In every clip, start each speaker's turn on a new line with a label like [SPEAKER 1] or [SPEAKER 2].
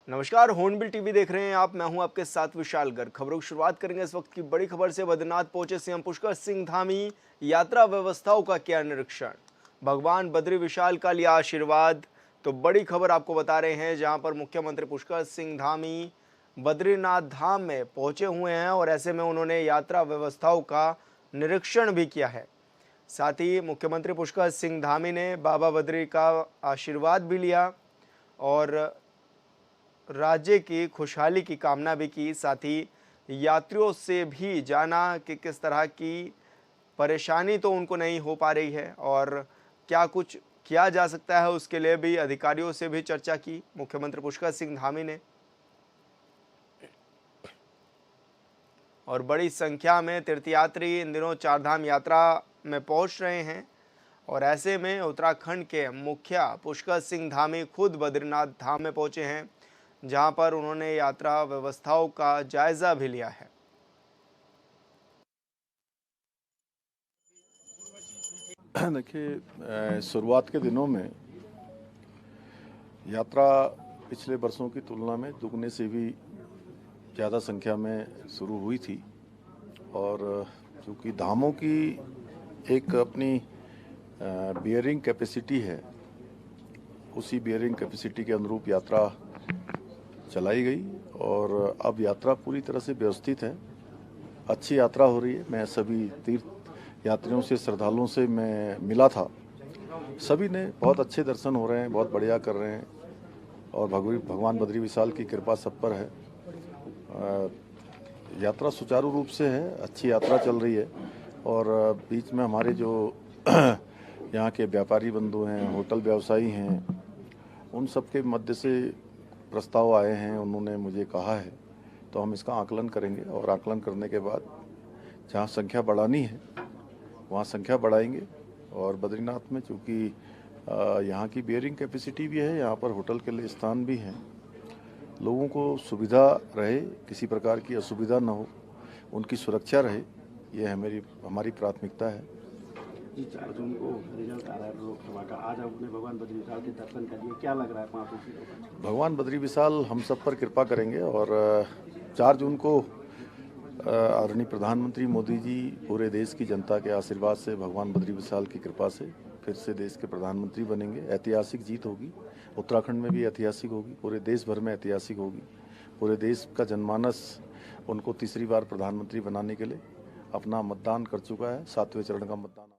[SPEAKER 1] नमस्कार, hornbill TV देख रहे हैं आप। मैं हूं आपके साथ विशाल गर्ग। खबरों की शुरुआत करेंगे इस वक्त की बड़ी खबर से। बद्रीनाथ पहुंचे सीएम पुष्कर सिंह धामी, यात्रा व्यवस्थाओं का किया निरीक्षण। भगवान बद्री विशाल का लिया आशीर्वाद। तो बड़ी खबर आपको बता रहे हैं, जहां पर मुख्यमंत्री पुष्कर सिंह धामी बद्रीनाथ धाम में पहुंचे हुए हैं और ऐसे में उन्होंने यात्रा व्यवस्थाओं का निरीक्षण भी किया है। साथ ही मुख्यमंत्री पुष्कर सिंह धामी ने बाबा बद्री का आशीर्वाद भी लिया और राज्य की खुशहाली की कामना भी की। साथ ही यात्रियों से भी जाना कि किस तरह की परेशानी तो उनको नहीं हो पा रही है और क्या कुछ किया जा सकता है, उसके लिए भी अधिकारियों से भी चर्चा की मुख्यमंत्री पुष्कर सिंह धामी ने। और बड़ी संख्या में तीर्थयात्री इन दिनों चारधाम यात्रा में पहुंच रहे हैं और ऐसे में उत्तराखंड के मुखिया पुष्कर सिंह धामी खुद बद्रीनाथ धाम में पहुंचे हैं, जहां पर उन्होंने यात्रा व्यवस्थाओं का जायजा भी लिया है।
[SPEAKER 2] देखिए, शुरुआत के दिनों में यात्रा पिछले वर्षों की तुलना में दुगने से भी ज़्यादा संख्या में शुरू हुई थी और चूँकि धामों की एक अपनी बियरिंग कैपेसिटी है, उसी बियरिंग कैपेसिटी के अनुरूप यात्रा चलाई गई और अब यात्रा पूरी तरह से व्यवस्थित है। अच्छी यात्रा हो रही है। मैं सभी तीर्थ यात्रियों से, श्रद्धालुओं से मैं मिला था। सभी ने बहुत अच्छे दर्शन हो रहे हैं, बहुत बढ़िया कर रहे हैं और भगवान बद्री विशाल की कृपा सब पर है। यात्रा सुचारू रूप से है, अच्छी यात्रा चल रही है और बीच में हमारे जो यहाँ के व्यापारी बंधु हैं, होटल व्यवसायी हैं, उन सब के मध्य से प्रस्ताव आए हैं। उन्होंने मुझे कहा है तो हम इसका आकलन करेंगे और आकलन करने के बाद जहाँ संख्या बढ़ानी है वहाँ संख्या बढ़ाएंगे। और बद्रीनाथ में चूँकि यहाँ की बियरिंग कैपेसिटी भी है, यहाँ पर होटल के लिए स्थान भी हैं, लोगों को सुविधा रहे, किसी प्रकार की असुविधा न हो, उनकी सुरक्षा रहे, यह हमारी प्राथमिकता है।
[SPEAKER 3] 4 जून को रिजल्ट आ रहा है लोकसभा का। आज आपने भगवान बद्री विशाल के दर्शन कर लिए, क्या लग रहा है 5 सीटों पर?
[SPEAKER 2] भगवान बद्री विशाल हम सब पर कृपा करेंगे और 4 जून को आदरणीय प्रधानमंत्री मोदी जी पूरे देश की जनता के आशीर्वाद से, भगवान बद्री विशाल की कृपा से फिर से देश के प्रधानमंत्री बनेंगे। ऐतिहासिक जीत होगी, उत्तराखंड में भी ऐतिहासिक होगी, पूरे देश भर में ऐतिहासिक होगी। पूरे देश का जनमानस उनको तीसरी बार प्रधानमंत्री बनाने के लिए अपना मतदान कर चुका है। 7वें चरण का मतदान।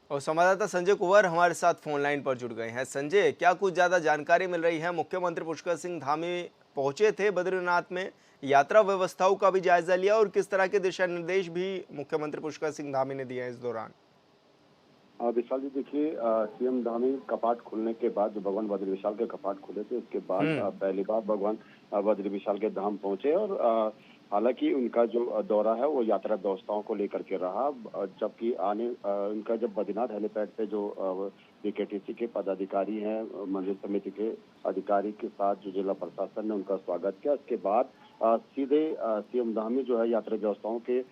[SPEAKER 1] और संवाददाता संजय कुंवर हमारे साथ फोन लाइन पर जुड़ गए हैं। संजय, क्या कुछ ज्यादा जानकारी मिल रही है? मुख्यमंत्री पुष्कर सिंह धामी पहुंचे थे बद्रीनाथ में, यात्रा व्यवस्थाओं का भी जायजा लिया और किस तरह के दिशा निर्देश भी मुख्यमंत्री पुष्कर सिंह धामी ने दिए इस दौरान?
[SPEAKER 4] विशाल जी, देखिए, सीएम धामी कपाट खुलने के बाद जो भगवान बद्री विशाल के कपाट खुले थे, उसके बाद पहली बार भगवान बद्री विशाल के धाम पहुंचे और हालांकि उनका जो दौरा है वो यात्रा व्यवस्थाओं को लेकर के रहा। जबकि उनका जब बद्रीनाथ हेलीपैड पे जो बीकेटीसी के पदाधिकारी हैं, मंदिर समिति के अधिकारी के साथ जो जिला प्रशासन ने उनका स्वागत किया, उसके बाद सीधे सीएम धामी जो है यात्रा व्यवस्थाओं के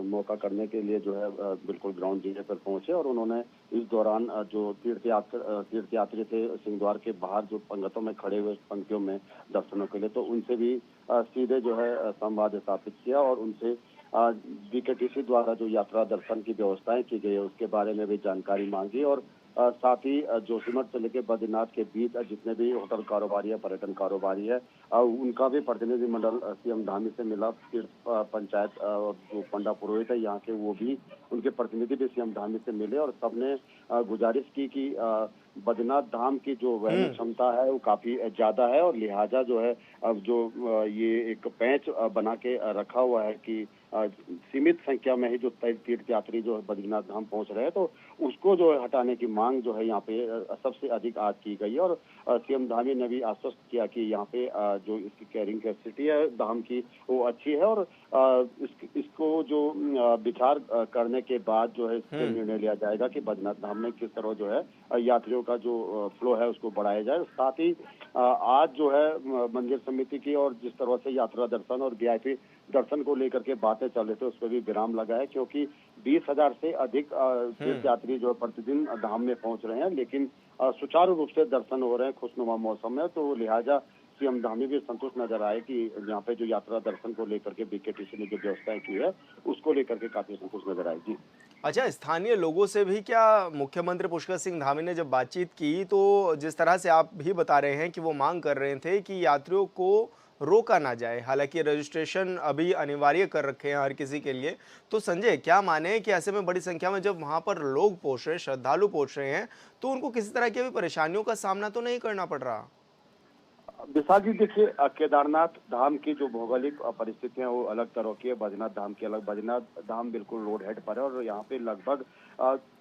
[SPEAKER 4] मौका करने के लिए जो है बिल्कुल ग्राउंड जीरो पर पहुंचे और उन्होंने इस दौरान जो तीर्थयात्री थे सिंहद्वार के बाहर जो पंगतों में खड़े हुए पंक्तियों में दर्शनों के लिए, तो उनसे भी सीधे जो है संवाद स्थापित किया और उनसे बीकेटीसी द्वारा जो यात्रा दर्शन की व्यवस्थाएं की गई है उसके बारे में भी जानकारी मांगी और साथ ही जोशीमठ से लेकर बद्रीनाथ के बीच जितने भी होटल कारोबारी है, पर्यटन कारोबारी है, उनका भी प्रतिनिधिमंडल सीएम धामी से मिला। तीर्थ पंचायत जो पंडा पुरोहित है यहाँ के, वो भी उनके प्रतिनिधि भी सीएम धामी से मिले और सबने गुजारिश की कि बद्रीनाथ धाम की जो वहन क्षमता है वो काफी ज्यादा है और लिहाजा जो है अब जो ये एक पैच बना के रखा हुआ है कि सीमित संख्या में ही जो तीर्थयात्री जो बद्रीनाथ धाम पहुंच रहे हैं, तो उसको जो है हटाने की मांग जो है यहाँ पे सबसे अधिक आज की गई है और सीएम धामी ने भी आश्वस्त किया कि यहाँ पे जो इसकी कैरिंग कैपेसिटी है धाम की वो अच्छी है और इसको जो विचार करने के बाद जो है इससे निर्णय लिया जाएगा कि बद्रीनाथ धाम में किस तरह जो है यात्रियों का जो फ्लो है उसको बढ़ाया जाए। साथ ही आज जो है मंदिर समिति की और जिस तरह से यात्रा दर्शन और वीआईपी दर्शन को लेकर के बातें चल रही थी उस पर भी विराम लगा है, क्योंकि 20,000 से अधिक तीर्थयात्री जो प्रतिदिन धाम में पहुंच रहे हैं, लेकिन सुचारू रूप से दर्शन हो रहे हैं खुशनुमा मौसम में, तो लिहाजा सीएम धामी भी संतुष्ट नजर आए कि यहाँ पे जो यात्रा दर्शन को लेकर के बीकेटीसी ने जो व्यवस्थाएं की है उसको लेकर के काफी संतुष्ट नजर आए। जी।
[SPEAKER 1] अच्छा, स्थानीय लोगों से भी क्या मुख्यमंत्री पुष्कर सिंह धामी ने जब बातचीत की, तो जिस तरह से आप भी बता रहे हैं कि वो मांग कर रहे थे कि यात्रियों को रोका ना जाए, हालांकि रजिस्ट्रेशन अभी अनिवार्य कर रखे हैं हर किसी के लिए, तो संजय क्या माने कि ऐसे में बड़ी संख्या में जब वहां पर लोग पहुंच रहे, श्रद्धालु पहुंच रहे हैं, तो उनको किसी तरह की भी परेशानियों का सामना तो नहीं करना पड़ रहा?
[SPEAKER 4] विशाल जी देखिए, केदारनाथ धाम की जो भौगोलिक परिस्थितियां वो अलग तरह की है, बद्रीनाथ धाम की अलग। बद्रीनाथ धाम बिल्कुल रोड हेड पर है और यहाँ पे लगभग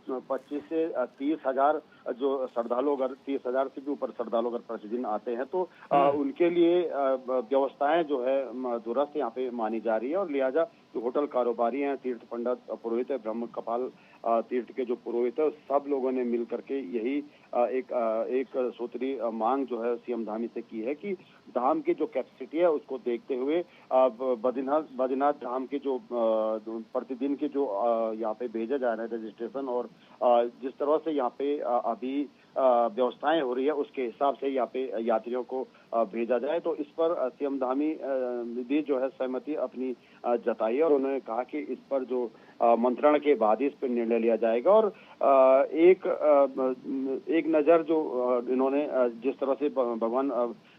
[SPEAKER 4] 25 से 30 हजार जो श्रद्धालु, अगर 30,000 से भी ऊपर श्रद्धालु अगर प्रतिदिन आते हैं तो उनके लिए व्यवस्थाएं जो है दुरुस्त यहाँ पे मानी जा रही है। और लिहाजा जो होटल कारोबारी हैं, तीर्थ पंडित, पुरोहित है, ब्रह्म कपाल तीर्थ के जो पुरोहित है, सब लोगों ने मिल करके यही एक सूत्री मांग जो है सीएम धामी से की है कि धाम की जो कैपेसिटी है उसको देखते हुए बद्रीनाथ धाम के जो प्रतिदिन के जो यहाँ पे भेजा जा रहा है रजिस्ट्रेशन, और जिस तरह से यहाँ पे अभी व्यवस्थाएं हो रही है उसके हिसाब से यहाँ पे यात्रियों को भेजा जाए। तो इस पर सीएम धामी भी जो है सहमति अपनी जताई और उन्होंने कहा कि इस पर जो मंत्रणा के बाद ही इस पर निर्णय लिया जाएगा। और एक नजर जो इन्होंने जिस तरह से भगवान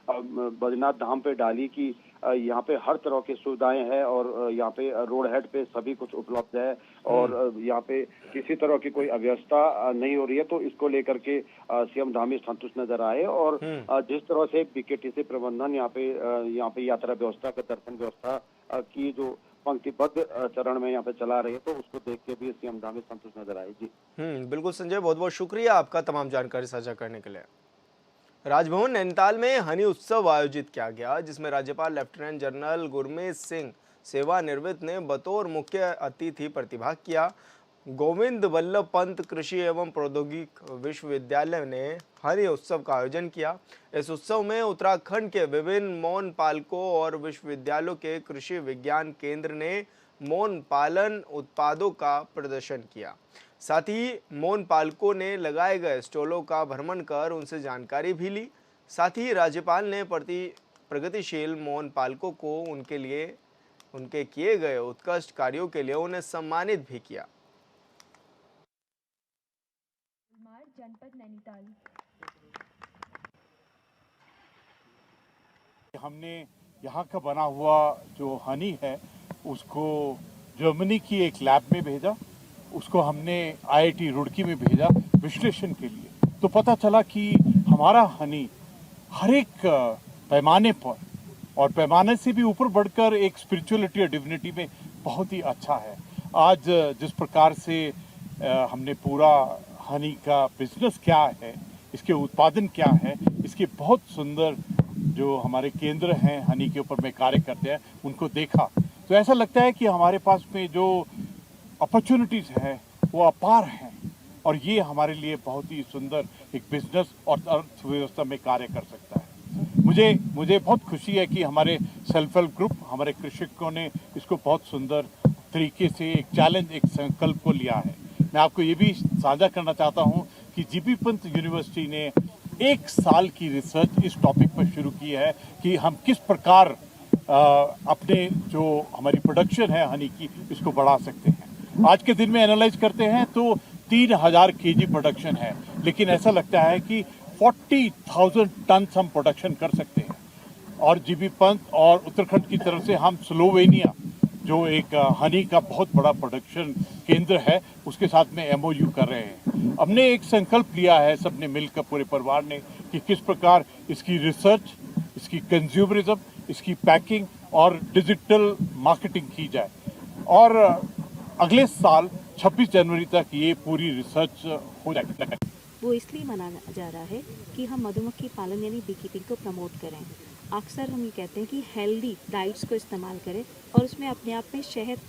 [SPEAKER 4] बद्रीनाथ धाम पे डाली कि यहाँ पे हर तरह की सुविधाएं हैं और यहाँ पे रोड हेड पे सभी कुछ उपलब्ध है और यहाँ पे किसी तरह की कोई अव्यवस्था नहीं हो रही है, तो इसको लेकर के सीएम धामी संतुष्ट नजर आए। और जिस तरह से बीकेटीसी प्रबंधन यहाँ पे यात्रा व्यवस्था के दर्शन व्यवस्था की जो पंक्तिबद्ध चरण में यहाँ पे चला रही है, तो उसको देख के भी सीएम धामी संतुष्ट नजर आए। जी
[SPEAKER 1] बिल्कुल संजय, बहुत बहुत शुक्रिया आपका तमाम जानकारी साझा करने के लिए। राजभवन नैनीताल में हनी उत्सव आयोजित किया गया, जिसमें राज्यपाल लेफ्टिनेंट जनरल गुरमीत सिंह सेवानिवृत्त ने बतौर मुख्य अतिथि प्रतिभाग किया। गोविंद वल्लभ पंत कृषि एवं प्रौद्योगिक विश्वविद्यालय ने हनी उत्सव का आयोजन किया। इस उत्सव में उत्तराखंड के विभिन्न मौन पालकों और विश्वविद्यालयों के कृषि विज्ञान केंद्र ने मौन पालन उत्पादों का प्रदर्शन किया। साथ ही मौन पालकों ने लगाए गए स्टॉलों का भ्रमण कर उनसे जानकारी भी ली। साथ ही राज्यपाल ने प्रगतिशील मौन पालकों को उनके किए गए उत्कृष्ट कार्यों के लिए उन्हें सम्मानित भी किया।
[SPEAKER 5] जनपद नैनीताल।
[SPEAKER 6] हमने यहाँ का बना हुआ जो हनी है उसको जर्मनी की एक लैब में भेजा, उसको हमने आईआईटी रुड़की में भेजा विश्लेषण के लिए। तो पता चला कि हमारा हनी हर एक पैमाने पर और पैमाने से भी ऊपर बढ़कर एक स्पिरिचुअलिटी और डिविनिटी में बहुत ही अच्छा है। आज जिस प्रकार से हमने पूरा हनी का बिजनेस क्या है, इसके उत्पादन क्या है, इसके बहुत सुंदर जो हमारे केंद्र हैं हनी के ऊपर में कार्य करते हैं उनको देखा, तो ऐसा लगता है कि हमारे पास में जो अपॉर्चुनिटीज़ हैं वो अपार हैं और ये हमारे लिए बहुत ही सुंदर एक बिजनेस और अर्थव्यवस्था में कार्य कर सकता है। मुझे बहुत खुशी है कि हमारे सेल्फ हेल्प ग्रुप, हमारे कृषकों ने इसको बहुत सुंदर तरीके से एक चैलेंज, एक संकल्प को लिया है। मैं आपको ये भी साझा करना चाहता हूँ कि जीबी पंत यूनिवर्सिटी ने 1 साल की रिसर्च इस टॉपिक पर शुरू की है कि हम किस प्रकार अपने जो हमारी प्रोडक्शन है हनी की इसको बढ़ा सकते हैं। आज के दिन में एनालाइज करते हैं तो 3000 केजी प्रोडक्शन है, लेकिन ऐसा लगता है कि 40,000 टन हम प्रोडक्शन कर सकते हैं। और जीबी पंत और उत्तराखंड की तरफ से हम स्लोवेनिया जो एक हनी का बहुत बड़ा प्रोडक्शन केंद्र है उसके साथ में MOU कर रहे हैं। हमने एक संकल्प लिया है सबने मिलकर पूरे परिवार ने कि किस प्रकार इसकी रिसर्च, इसकी कंज्यूमरिज्म, इसकी पैकिंग और डिजिटल मार्केटिंग की जाए। और अगले साल 26 जनवरी तक ये पूरी रिसर्च हो जाएगी।
[SPEAKER 5] वो इसलिए मनाया जा रहा है कि हम मधुमक्खी पालन यानी बी कीपिंग को प्रमोट करें। अक्सर हम ये कहते हैं कि हेल्दी डाइट्स को इस्तेमाल करें और उसमें अपने आप में शहद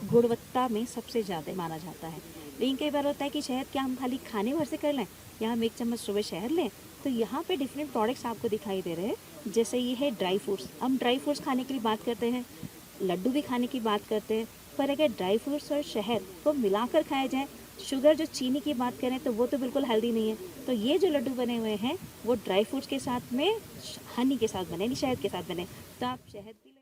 [SPEAKER 5] गुणवत्ता में सबसे ज़्यादा माना जाता है। लेकिन कई बार होता है कि शहद क्या हम खाली खाने भर से कर लें या हम 1 चम्मच सुबह शहद लें। तो यहाँ पे डिफरेंट प्रोडक्ट्स आपको दिखाई दे रहे हैं। जैसे ये है ड्राई फ्रूट्स। हम ड्राई फ्रूट्स खाने के लिए बात करते हैं, लड्डू भी खाने की बात करते हैं, पर अगर ड्राई फ्रूट्स और शहद को मिलाकर खाया जाए शुगर जो चीनी की बात करें तो वो तो बिल्कुल हेल्दी नहीं है। तो ये जो लड्डू बने हुए हैं वो ड्राई फ्रूट्स के साथ में हनी के साथ बने, शहद के साथ बने। तो आप शहद भी ले।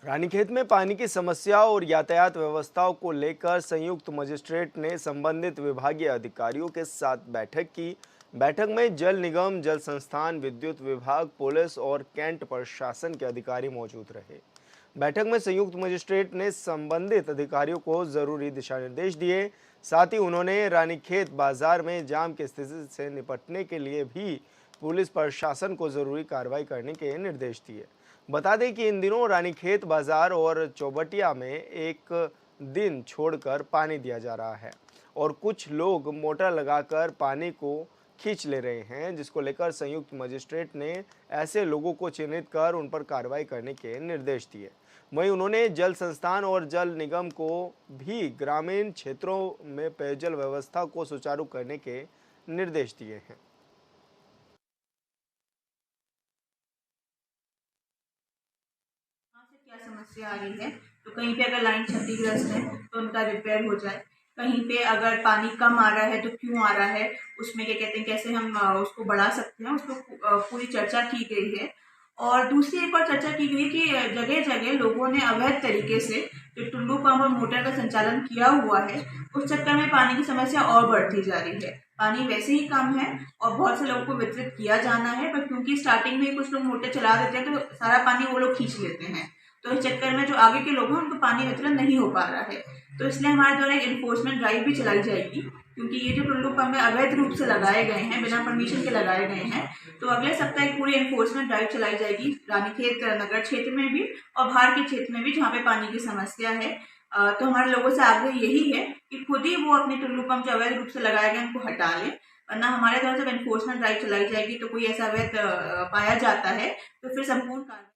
[SPEAKER 1] रानीखेत में पानी की समस्या और यातायात व्यवस्थाओं को लेकर संयुक्त मजिस्ट्रेट ने संबंधित विभागीय अधिकारियों के साथ बैठक की। बैठक में जल निगम, जल संस्थान, विद्युत विभाग, पुलिस और कैंट प्रशासन के अधिकारी मौजूद रहे। बैठक में संयुक्त मजिस्ट्रेट ने संबंधित अधिकारियों को जरूरी दिशा निर्देश दिए। साथ ही उन्होंने रानीखेत बाजार में जाम की स्थिति से निपटने के लिए भी पुलिस प्रशासन को जरूरी कार्रवाई करने के निर्देश दिए। बता दें कि इन दिनों रानीखेत बाजार और चौबटिया में एक दिन छोड़कर पानी दिया जा रहा है और कुछ लोग मोटर लगाकर पानी को खींच ले रहे हैं, जिसको लेकर संयुक्त मजिस्ट्रेट ने ऐसे लोगों को चिन्हित कर उन पर कार्रवाई करने के निर्देश दिए। वहीं उन्होंने जल संस्थान और जल निगम को भी ग्रामीण क्षेत्रों में पेयजल व्यवस्था को सुचारू करने के निर्देश दिए हैं।
[SPEAKER 7] क्या समस्या आ रही है, तो कहीं पे अगर लाइन क्षतिग्रस्त है तो उनका रिपेयर हो जाए, कहीं पे अगर पानी कम आ रहा है तो क्यों आ रहा है, उसमें क्या कहते हैं कैसे हम उसको बढ़ा सकते हैं, उसको पूरी चर्चा की गई है। और दूसरी एक और चर्चा की गई कि जगह जगह लोगों ने अवैध तरीके से जो टुल्लू पंप और मोटर का संचालन किया हुआ है, उस चक्कर में पानी की समस्या और बढ़ती जा रही है। पानी वैसे ही कम है और बहुत से लोगों को वितरित किया जाना है, पर क्योंकि स्टार्टिंग में कुछ लोग मोटर चला देते हैं तो सारा पानी वो लोग खींच लेते हैं, तो इस चक्कर में जो आगे के लोग हैं उनको पानी वितरण नहीं हो पा रहा है। तो इसलिए हमारे द्वारा एक एनफोर्समेंट ड्राइव भी चलाई जाएगी, क्योंकि ये जो टुल्लू पंप अवैध रूप से लगाए गए हैं, बिना परमिशन के लगाए गए हैं, तो अगले सप्ताह एक पूरी एनफोर्समेंट ड्राइव चलाई जाएगी रानीखेत नगर क्षेत्र में भी और बाहर के क्षेत्र में भी जहाँ पे पानी की समस्या है। तो हमारे लोगों से आग्रह यही है कि खुद ही वो अपने टुल्लू पंप जो अवैध रूप से लगाए गए उनको हटा लें, वरना हमारे द्वारा जब एनफोर्समेंट ड्राइव चलाई जाएगी तो कोई ऐसा अवैध पाया जाता है तो फिर संपूर्ण कार्य।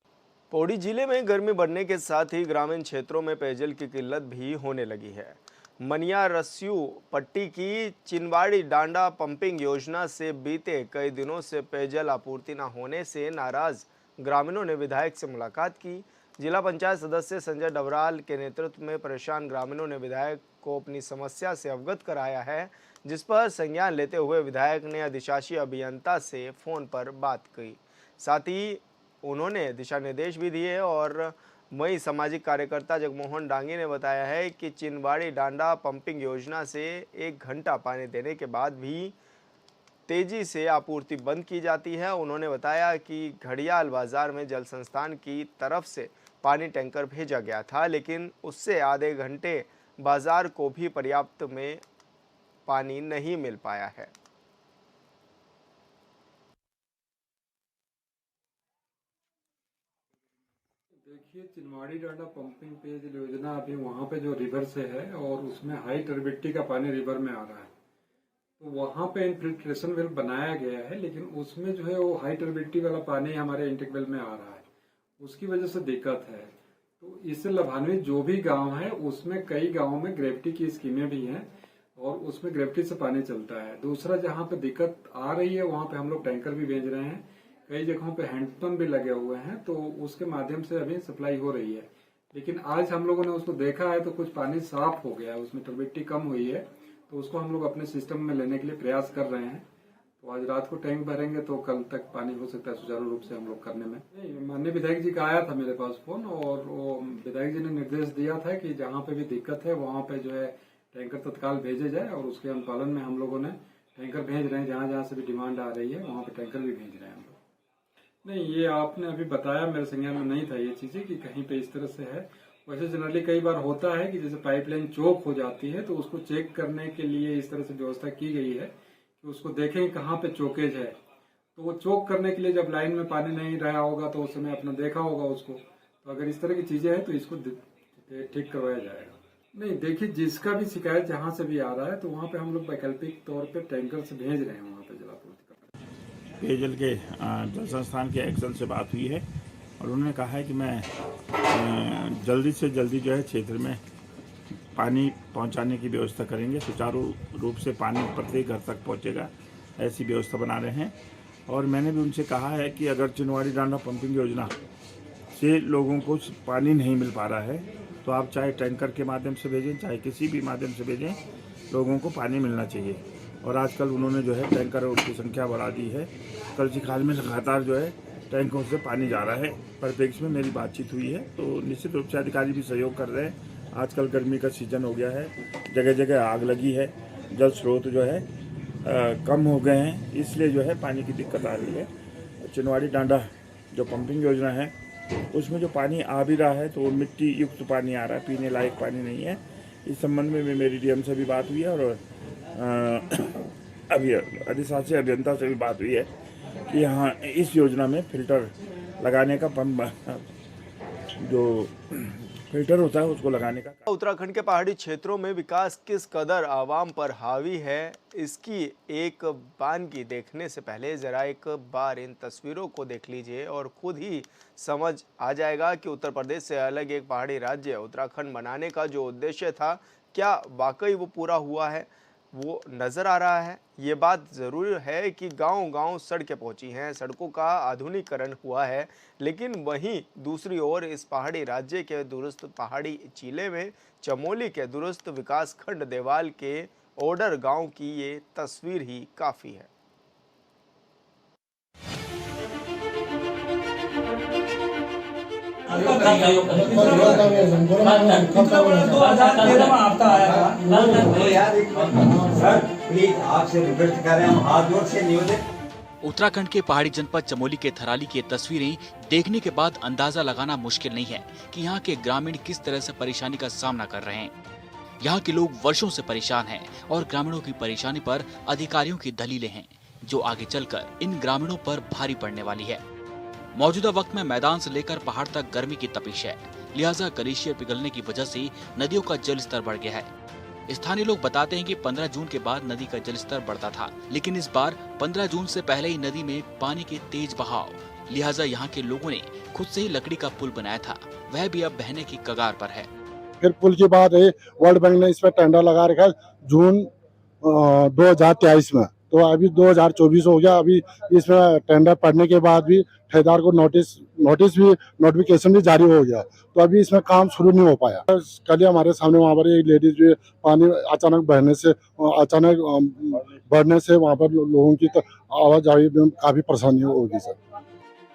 [SPEAKER 1] पौड़ी जिले में गर्मी बढ़ने के साथ ही ग्रामीण क्षेत्रों में पेयजल की किल्लत भी होने लगी है। मनिया रस्यू पट्टी की चिनवाड़ी डांडा पंपिंग योजना से बीते कई दिनों से पेयजल आपूर्ति न होने से नाराज ग्रामीणों ने विधायक से मुलाकात की। जिला पंचायत सदस्य संजय डबराल के नेतृत्व में परेशान ग्रामीणों ने विधायक को अपनी समस्या से अवगत कराया है, जिस पर संज्ञान लेते हुए विधायक ने अधिशासी अभियंता से फोन पर बात की। साथ ही उन्होंने दिशा निर्देश भी दिए। और वहीं सामाजिक कार्यकर्ता जगमोहन डांगी ने बताया है कि चिनवाड़ी डांडा पंपिंग योजना से 1 घंटा पानी देने के बाद भी तेजी से आपूर्ति बंद की जाती है। उन्होंने बताया कि घड़ियाल बाजार में जल संस्थान की तरफ से पानी टैंकर भेजा गया था, लेकिन उससे आधे घंटे बाजार को भी पर्याप्त में पानी नहीं मिल पाया है।
[SPEAKER 8] देखिए, चिनवाड़ी डांडा पंपिंग पेयजल योजना अभी वहाँ पे जो रिवर से है और उसमें हाई टर्बिडिटी का पानी रिवर में आ रहा है, तो वहाँ पे इन्फिल्ट्रेशन वेल बनाया गया है, लेकिन उसमें जो है वो हाई टर्बिडिटी वाला पानी हमारे इंटेक वेल में आ रहा है, उसकी वजह से दिक्कत है। तो इससे लाभान्वित जो भी गांव है उसमें कई गांवों में ग्रेविटी की स्कीमें भी हैं और उसमें ग्रेविटी से पानी चलता है। दूसरा, जहाँ पे दिक्कत आ रही है वहाँ पे हम लोग टैंकर भी भेज रहे हैं, कई जगहों पे हैंडपंप भी लगे हुए हैं, तो उसके माध्यम से अभी सप्लाई हो रही है। लेकिन आज हम लोगों ने उसको देखा है तो कुछ पानी साफ हो गया है, उसमें टर्बिडिटी कम हुई है, तो उसको हम लोग अपने सिस्टम में लेने के लिए प्रयास कर रहे हैं। तो आज रात को टैंक भरेंगे तो कल तक पानी हो सकता है सुचारू रूप से हम लोग करने में। नहीं, माननीय विधायक जी का आया था मेरे पास फोन और वो विधायक जी ने निर्देश दिया था कि जहाँ पे भी दिक्कत है वहाँ पे जो है टैंकर तत्काल भेजे जाए, और उसके अनुपालन में हम लोगों ने टैंकर भेज रहे हैं। जहाँ जहाँ से भी डिमांड आ रही है वहाँ पे टैंकर भी भेज रहे हैं हम लोग। नहीं, ये आपने अभी बताया, मेरे संज्ञान में नहीं था ये चीजें कि कहीं पे इस तरह से है। वैसे जनरली कई बार होता है कि जैसे पाइपलाइन चोक हो जाती है तो उसको चेक करने के लिए इस तरह से व्यवस्था की गई है कि उसको देखें कहाँ पे चोकेज है। तो वो चोक करने के लिए जब लाइन में पानी नहीं रहा होगा तो उस समय अपना देखा होगा उसको, तो अगर इस तरह की चीजें हैं तो इसको ठीक करवाया जाएगा। नहीं, देखिए, जिसका भी शिकायत जहाँ से भी आ रहा है तो वहाँ पे हम लोग वैकल्पिक तौर पर टैंकर से भेज रहे हैं वहाँ पे जलापूर्ति करने।
[SPEAKER 9] पेयजल के जल संस्थान के एक्शन से बात हुई है और उन्होंने कहा है कि मैं जल्दी से जल्दी जो है क्षेत्र में पानी पहुंचाने की व्यवस्था करेंगे, सुचारू रूप से पानी प्रत्येक घर तक पहुंचेगा, ऐसी व्यवस्था बना रहे हैं। और मैंने भी उनसे कहा है कि अगर चिनवाड़ी डांडा पंपिंग योजना से लोगों को पानी नहीं मिल पा रहा है तो आप चाहे टैंकर के माध्यम से भेजें, चाहे किसी भी माध्यम से भेजें, लोगों को पानी मिलना चाहिए। और आजकल उन्होंने जो है टैंकरों की संख्या बढ़ा दी है। कल में लगातार जो है टैंकों से पानी जा रहा है। परिप्रेक्ष्य में मेरी बातचीत हुई है, तो निश्चित रूप से अधिकारी भी सहयोग कर रहे हैं। आजकल गर्मी का सीजन हो गया है, जगह जगह आग लगी है, जल स्रोत जो है कम हो गए हैं, इसलिए जो है पानी की दिक्कत आ रही है। चिनवाड़ी डांडा जो पंपिंग योजना है उसमें जो पानी आ भी रहा है तो वो मिट्टी युक्त पानी आ रहा है, पीने लायक पानी नहीं है। इस संबंध में मेरी डीएम से भी बात हुई है और अभी अधिशासी अभियंता से भी बात हुई है कि यहाँ इस योजना में फिल्टर लगाने का पंप जो फिल्टर होता है उसको लगाने का।
[SPEAKER 1] उत्तराखंड के पहाड़ी क्षेत्रों में विकास किस कदर आवाम पर हावी है, इसकी एक बानगी देखने से पहले जरा एक बार इन तस्वीरों को देख लीजिए और खुद ही समझ आ जाएगा कि उत्तर प्रदेश से अलग एक पहाड़ी राज्य उत्तराखंड बनाने का जो उद्देश्य था, क्या वाकई वो पूरा हुआ है, वो नज़र आ रहा है। ये बात ज़रूर है कि गांव-गांव सड़कें पहुंची हैं, सड़कों का आधुनिकीकरण हुआ है, लेकिन वहीं दूसरी ओर इस पहाड़ी राज्य के दूरस्थ पहाड़ी जिले में चमोली के दूरस्थ विकासखंड देवाल के ओडर गांव की ये तस्वीर ही काफ़ी है।
[SPEAKER 10] उत्तराखंड के पहाड़ी जनपद चमोली के थराली की तस्वीरें देखने के बाद अंदाजा लगाना मुश्किल नहीं है कि यहाँ के ग्रामीण किस तरह से परेशानी का सामना कर रहे हैं। यहाँ के लोग वर्षों से परेशान हैं और ग्रामीणों की परेशानी पर अधिकारियों की दलीलें हैं, जो आगे चलकर इन ग्रामीणों पर भारी पड़ने वाली है। मौजूदा वक्त में मैदान से लेकर पहाड़ तक गर्मी की तपिश है, लिहाजा ग्लेशियर पिघलने की वजह से नदियों का जल स्तर बढ़ गया है। स्थानीय लोग बताते हैं कि 15 जून के बाद नदी का जल स्तर बढ़ता था, लेकिन इस बार 15 जून से पहले ही नदी में पानी के तेज बहाव, लिहाजा यहाँ के लोगों ने खुद से ही लकड़ी का पुल बनाया था, वह भी अब बहने की कगार पर है।
[SPEAKER 11] फिर पुल की बात है, वर्ल्ड बैंक ने इस पर टेंडर लगा रखा है जून 2023 में, तो अभी 2024 हो गया। अभी इसमें टेंडर पड़ने के बाद भी ठेकेदार को नोटिफिकेशन भी जारी हो गया, तो अभी इसमें काम शुरू नहीं हो पाया। कल हमारे सामने वहाँ पर एक लेडीज जो पानी अचानक बढ़ने से वहाँ पर लोगों की आवाजाही में काफी परेशानी होगी सर।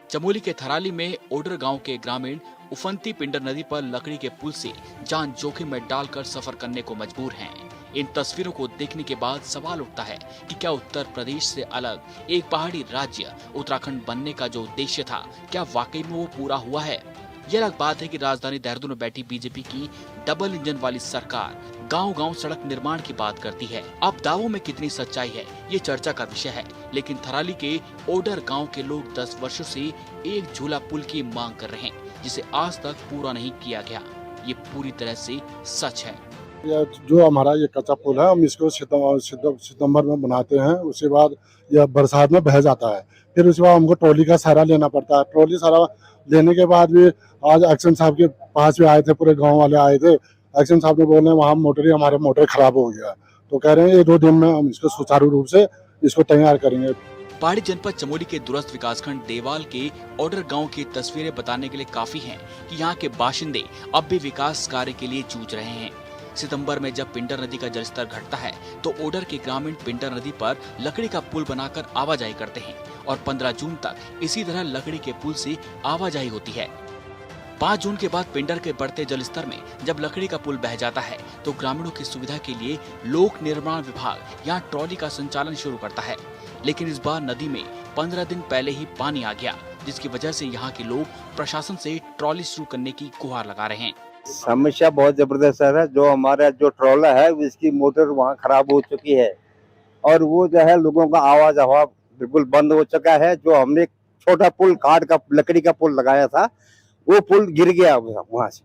[SPEAKER 10] चमोली के थराली में ओडर गांव के ग्रामीण उफंती पिंडर नदी पर लकड़ी के पुल से जान जोखिम में डालकर सफर करने को मजबूर हैं। इन तस्वीरों को देखने के बाद सवाल उठता है कि क्या उत्तर प्रदेश से अलग एक पहाड़ी राज्य उत्तराखंड बनने का जो उद्देश्य था, क्या वाकई में वो पूरा हुआ है। यह अलग बात है कि राजधानी देहरादून में बैठी बीजेपी की डबल इंजन वाली सरकार गांव-गांव सड़क निर्माण की बात करती है। अब दावों में कितनी सच्चाई है, ये चर्चा का विषय है, लेकिन थराली के ओडर गांव के लोग 10 वर्षों से एक झूला पुल की मांग कर रहे हैं, जिसे आज तक पूरा नहीं किया गया। ये पूरी तरह से सच है।
[SPEAKER 11] जो हमारा ये कच्चा पुल है, हम इसको सितंबर में बनाते हैं, उसके बाद यह बरसात में बह जाता है, फिर उसके बाद हमको ट्रॉली का सहारा लेना पड़ता है। ट्रॉली सहारा लेने के बाद भी आज एक्शन साहब के पास भी आए थे, पूरे गांव वाले आए थे। एक्शन साहब ने बोले वहाँ हमारे मोटर खराब हो गया, तो कह रहे हैं 1-2 दिन में हम इसको सुचारू रूप से इसको तैयार करेंगे।
[SPEAKER 10] पहाड़ी जनपद चमोली के दूरस्थ विकासखंड देवाल के ओडर गांव की तस्वीरें बताने के लिए काफी हैं कि यहाँ के बाशिंदे अब भी विकास कार्य के लिए जूझ रहे हैं। सितंबर में जब पिंडर नदी का जलस्तर घटता है तो ओडर के ग्रामीण पिंडर नदी पर लकड़ी का पुल बनाकर आवाजाही करते हैं और 15 जून तक इसी तरह लकड़ी के पुल से आवाजाही होती है। 5 जून के बाद पिंडर के बढ़ते जलस्तर में जब लकड़ी का पुल बह जाता है तो ग्रामीणों की सुविधा के लिए लोक निर्माण विभाग यहाँ ट्रॉली का संचालन शुरू करता है, लेकिन इस बार नदी में 15 दिन पहले ही पानी आ गया, जिसकी वजह से यहाँ के लोग प्रशासन से ट्रॉली शुरू करने की गुहार लगा रहे हैं।
[SPEAKER 12] समस्या बहुत जबरदस्त है। जो हमारा जो ट्रॉला है इसकी मोटर वहाँ खराब हो चुकी है और वो जो है लोगों का आवाज हवा बिल्कुल बंद हो चुका है। जो हमने छोटा पुल काट का लकड़ी का पुल लगाया था वो पुल गिर गया वहाँ से,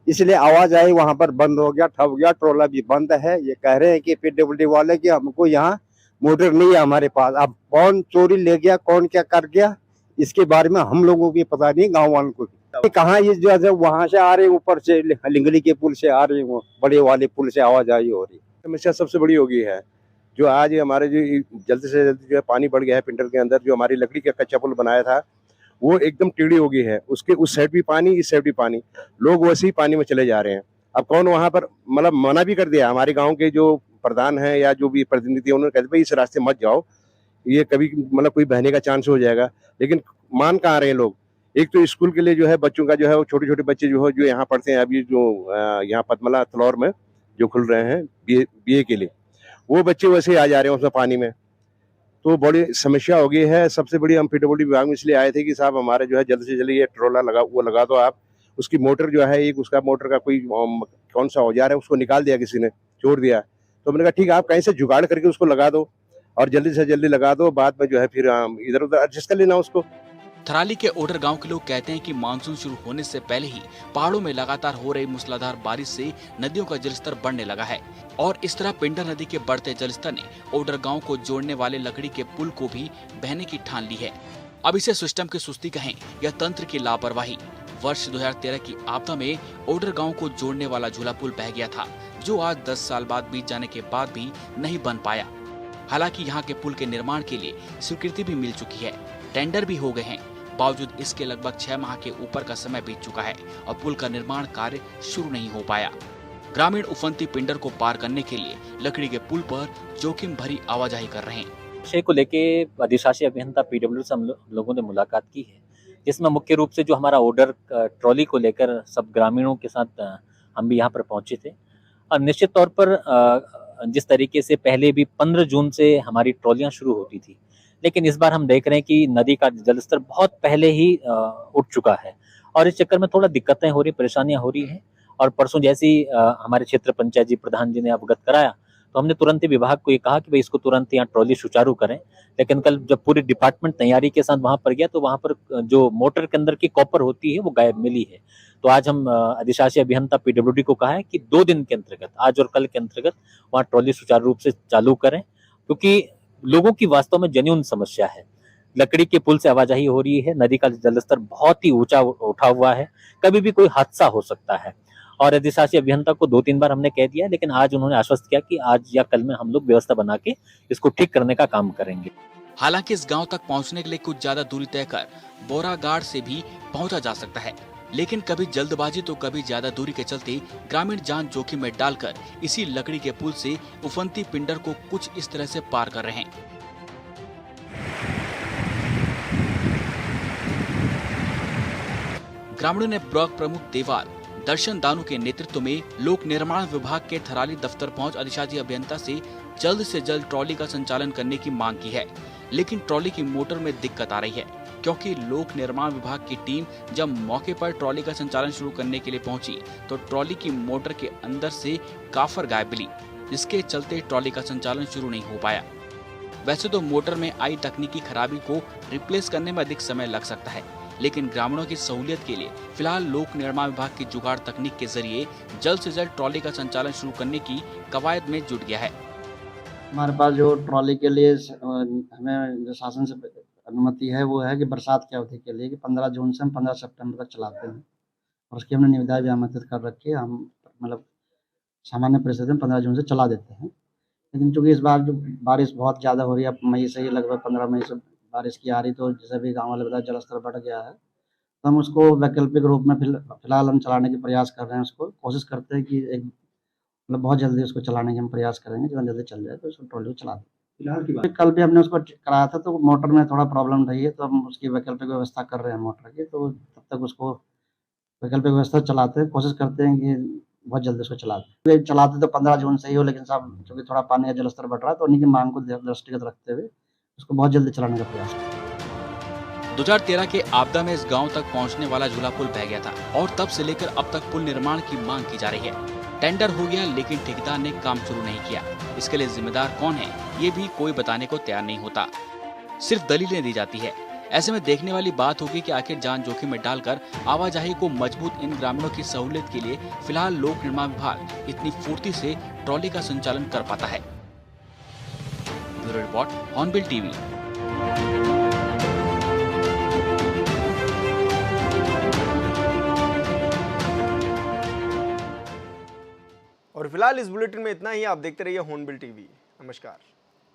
[SPEAKER 12] इसलिए आवाज आई वहाँ पर बंद हो गया, ठप गया, ट्रॉला भी बंद है। ये कह रहे हैं कि पीडब्ल्यूडी वाले कि हमको यहाँ मोटर नहीं है हमारे पास। अब कौन चोरी ले गया, कौन क्या कर गया, इसके बारे में हम लोगों को पता नहीं, गाँव वालों को भी। कहाँ ये जो है वहाँ से आ रहे ऊपर से लिंगली के पुल से आ रहे वो बड़े वाले पुल से आवाजाही हो रही।
[SPEAKER 13] समस्या सबसे बड़ी हो गई है जो आज हमारे जो जल्द से जल्द जो है पानी बढ़ गया है पिंडर के अंदर। जो हमारी लकड़ी का कच्चा पुल बनाया था वो एकदम टेढ़ी हो गई है, उसके उस साइड भी पानी इस साइड भी पानी, लोग वैसे ही पानी में चले जा रहे हैं। अब कौन वहाँ पर मतलब मना भी कर दिया, हमारे गाँव के जो प्रधान है या जो भी प्रतिनिधि है उन्होंने कहते भाई इस रास्ते मत जाओ, ये कभी मतलब कोई बहने का चांस हो जाएगा, लेकिन मान कहाँ रहे हैं लोग। एक तो स्कूल के लिए जो है बच्चों का जो है वो छोटे छोटे बच्चे जो है जो यहाँ पढ़ते हैं अभी जो यहाँ पद्मला तलौर में जो खुल रहे हैं बीए के लिए, वो बच्चे वैसे ही आ जा रहे हैं उसमें पानी में, तो बड़ी समस्या हो गई है। सबसे बड़ी हम पीडब्ल्यूडी विभाग में इसलिए आए थे कि साहब हमारे जो है जल्द से जल्द ये ट्रोला लगा दो आप। उसकी मोटर जो है एक उसका मोटर का कोई कौन सा औजार है उसको निकाल दिया, किसी ने छोड़ दिया, तो मैंने कहा ठीक है आप कहीं से जुगाड़ करके उसको लगा दो और जल्दी से जल्दी लगा दो, बाद में जो है फिर इधर उधर एडजस्ट कर लेना उसको।
[SPEAKER 10] थराली के ओडर गांव के लोग कहते हैं कि मानसून शुरू होने से पहले ही पहाड़ों में लगातार हो रही मूसलाधार बारिश से नदियों का जलस्तर बढ़ने लगा है और इस तरह पिंडर नदी के बढ़ते जलस्तर ने ओडर गांव को जोड़ने वाले लकड़ी के पुल को भी बहने की ठान ली है। अब इसे सिस्टम की सुस्ती कहें या तंत्र की लापरवाही, वर्ष 2013 की आपदा में ओडर गांव को जोड़ने वाला झूला पुल बह गया था, जो आज 10 साल बाद बीत जाने के बाद भी नहीं बन पाया। हालांकि यहाँ के पुल के निर्माण के लिए स्वीकृति भी मिल चुकी है, टेंडर भी हो गए हैं, बावजूद इसके लगभग 6 माह के ऊपर का समय बीत चुका है और पुल का निर्माण कार्य शुरू नहीं हो पाया। ग्रामीण उफनती पिंडर को पार करने के लिए लकड़ी के पुल पर जोखिम भरी आवाजाही कर रहे हैं।
[SPEAKER 14] विषय को लेके अधिशासी अभियंता पीडब्ल्यू से हम लोगों ने मुलाकात की है, जिसमें मुख्य रूप से जो हमारा ऑर्डर ट्रॉली को लेकर सब ग्रामीणों के साथ हम भी यहाँ पर पहुंचे थे और निश्चित तौर पर जिस तरीके से पहले भी 15 जून से हमारी ट्रॉलियाँ शुरू होती थी, लेकिन इस बार हम देख रहे हैं कि नदी का जलस्तर बहुत पहले ही उठ चुका है और इस चक्कर में थोड़ा दिक्कतें हो रही, परेशानियां हो रही हैं। और परसों जैसी हमारे क्षेत्र पंचायत जी प्रधान जी ने अवगत कराया तो हमने तुरंत ही विभाग को ये कहा कि भाई इसको तुरंत यहाँ ट्रॉली सुचारू करें। लेकिन कल जब पूरी डिपार्टमेंट तैयारी के साथ वहां पर गया तो वहां पर जो मोटर के अंदर की कॉपर होती है वो गायब मिली है। तो आज हम अधिशासी अभियंता पीडब्ल्यूडी को कहा है कि 2 दिन के अंतर्गत, आज और कल के अंतर्गत वहाँ ट्रॉली सुचारू रूप से चालू करें, क्योंकि लोगों की वास्तव में जेन्युइन समस्या है। लकड़ी के पुल से आवाजाही हो रही है, नदी का जलस्तर बहुत ही ऊंचा उठा हुआ है, कभी भी कोई हादसा हो सकता है। और अधिशासी अभियंता को 2-3 बार हमने कह दिया, लेकिन आज उन्होंने आश्वस्त किया कि आज या कल में हम लोग व्यवस्था बना के इसको ठीक करने का काम करेंगे।
[SPEAKER 10] हालांकि इस गांव तक पहुंचने के लिए कुछ ज्यादा दूरी तय कर बोरागाड़ से भी पहुंचा जा सकता है, लेकिन कभी जल्दबाजी तो कभी ज्यादा दूरी के चलते ग्रामीण जान जोखिम में डालकर इसी लकड़ी के पुल से उफनती पिंडर को कुछ इस तरह से पार कर रहे हैं। ग्रामीणों ने ब्लॉक प्रमुख देवाल दर्शन दानू के नेतृत्व में लोक निर्माण विभाग के थराली दफ्तर पहुंच अधिशासी अभियंता से जल्द ट्रॉली का संचालन करने की मांग की है, लेकिन ट्रॉली की मोटर में दिक्कत आ रही है, क्योंकि लोक निर्माण विभाग की टीम जब मौके पर ट्रॉली का संचालन शुरू करने के लिए पहुंची तो ट्रॉली की मोटर के अंदर से काफर गायब मिली, जिसके चलते ट्रॉली का संचालन शुरू नहीं हो पाया। वैसे तो मोटर में आई तकनीकी खराबी को रिप्लेस करने में अधिक समय लग सकता है, लेकिन ग्रामीणों की सहूलियत के लिए फिलहाल लोक निर्माण विभाग की जुगाड़ तकनीक के जरिए जल्द से जल्द ट्रॉली का संचालन शुरू करने की कवायद में जुट गया है।
[SPEAKER 15] हमारे पास जो ट्रॉली के लिए हमें जो शासन से अनुमति है वो है कि बरसात की अवधि के लिए कि 15 जून से हम 15 सितंबर तक चलाते हैं और उसकी हमने निविदा भी आमंत्रित कर रखी है। हम मतलब सामान्य परिस्थिति में 15 जून से चला देते हैं, लेकिन चूँकि इस बार जो बारिश बहुत ज़्यादा हो रही है, मई से ही लगभग 15 मई से बारिश की आ रही, तो जैसे भी गाँव वाले बताया जलस्तर बढ़ गया है, तो हम उसको वैकल्पिक रूप में फिलहाल हम चलाने के प्रयास कर रहे हैं। उसको कोशिश करते हैं कि एक मतलब बहुत जल्दी उसको चलाने के हम प्रयास करेंगे, जितना जल्दी चल जाए तो उसको ट्रॉली चला दें।
[SPEAKER 3] फिलहाल की बात
[SPEAKER 15] कल भी हमने उसको कराया था तो मोटर में थोड़ा प्रॉब्लम रही है, तो हम उसकी वैकल्पिक व्यवस्था कर रहे हैं मोटर की, तो तब तक उसको वैकल्पिक व्यवस्था चलाते हैं, कोशिश करते हैं कि बहुत जल्दी उसको चला दें। चलाते तो 15 जून से ही हो, लेकिन साहब चूँकि थोड़ा पानी का जलस्तर बढ़ रहा है तो उन्हीं की मांग को दृष्टिगत रखते हुए उसको बहुत जल्दी चलाने का प्रयास करें।
[SPEAKER 10] 2013 के आपदा में इस गांव तक पहुंचने वाला झूला पुल बह गया था और तब से लेकर अब तक पुल निर्माण की मांग की जा रही है। टेंडर हो गया, लेकिन ठेकेदार ने काम शुरू नहीं किया। इसके लिए जिम्मेदार कौन है, ये भी कोई बताने को तैयार नहीं होता, सिर्फ दलीलें दी जाती है। ऐसे में देखने वाली बात होगी कि आखिर जान जोखिम में डालकर आवाजाही को मजबूत इन ग्रामीणों की सहूलियत के लिए फिलहाल लोक निर्माण विभाग इतनी फुर्ती से ट्रॉली का संचालन कर पाता है। Bureau report, hornbill TV.
[SPEAKER 1] और फिलहाल इस बुलेटिन में इतना ही। आप देखते रहिए हॉर्नबिल टीवी। नमस्कार।